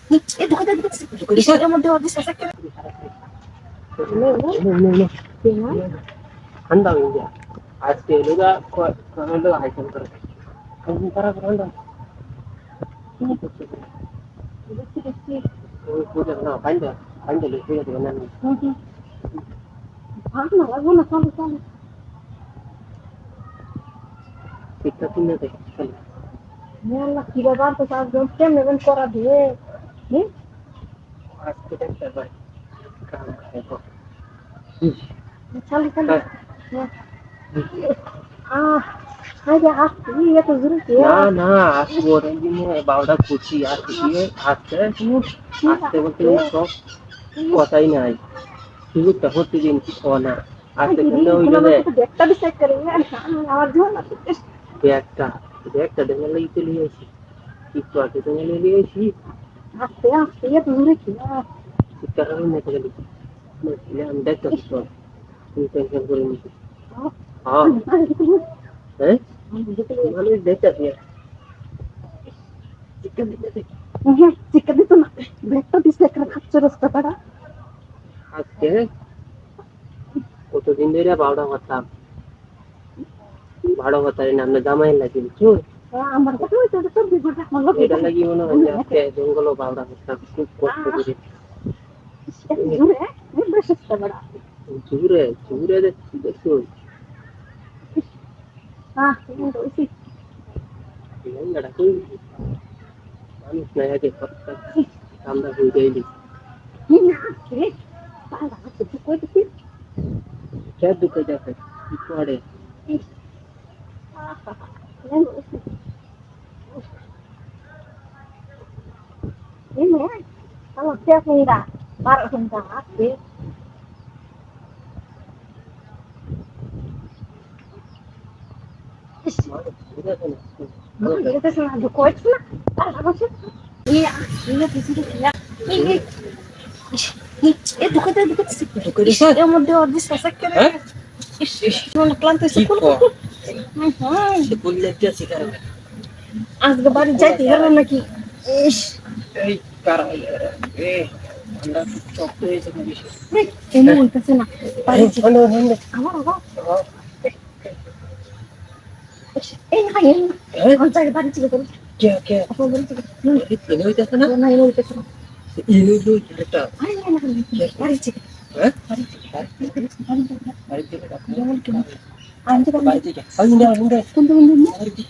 Eh, buka tadi. Bisa yang mau diorder sasak. ঠান্ডা হয়ে যায় আজকে এলাকা কমেন্ট হাইকন করে কোন তারা করেন কি করতে ওই পুজো না পাইন্দা পাইন্দা লিখে দেবেন না ভাগ না লাগবো না চলো চলো ঠিকঠাক কিনে দেখে আল্লাহ কি ব্যাপার তো সব জন কেমন করা দিয়ে আজকে দেখতে পাই কাম খাইব চলো চলো আরে আসছি এত জোরে কে না না আসবো দিনে বারোটা খুশি আসছি আসতে আসতে বলতে সব কথাই নাই সুযোগটা প্রতিদিন ও না আসতে কিন্তু ওই যে ব্যাগটা ডিসাইড করে আমার জীবন ব্যাগটা ব্যাগটা দেখে লাগি চলে গেছি একটু আগে তো নিয়ে নিয়েছি আসতে আসতে এত জোরে কি শিক্ষাটা মেতে গেলি আমি দেখতেছি তোর তুমি টেনশন করে নিচ্ছি হ্যাঁ হ্যাঁ মানে দেখতেছি চিকেন দিত না ব্যাগটা ডিসাইড করে খাচ্ছে রাস্তা পাড়া আজকে কতদিন ধরে বারোটা করতাম বারো কথার নামে জামাই লাগি বুঝছো আমার কাছে ওই তো তোর বিপদ আমার এটা লাগি মনে হয় যে আজকে জঙ্গল বারোটা করতাম খুব কষ্ট করে জোরে বেশ পাড়া জুড়ে জুড়ে দেখছো মনটা কই মানুষ নাই আগে আমরা হয়ে যাইলি क्या दुख जाते पड़े এর মধ্যে অর্ধেক সাসাক করে মন ক্লান্ত আজকে বাড়ি যাইতে গেল নাকি এই কারণ এ আমরা শক্ত হয়েছে এমন বলতেছে না বাড়ি আমার এই না আমার জায়গায় বাড়ি ছিল তো क्या क्या আপনার বাড়ি ছিল इन्हें होता था ना না এমন বলতেছে না इन्हें जो करता বাড়ি ছিল हैं বাড়ি बारी के যেমন কি আমি তো बारी के अभी नहीं কোন কোন बारी के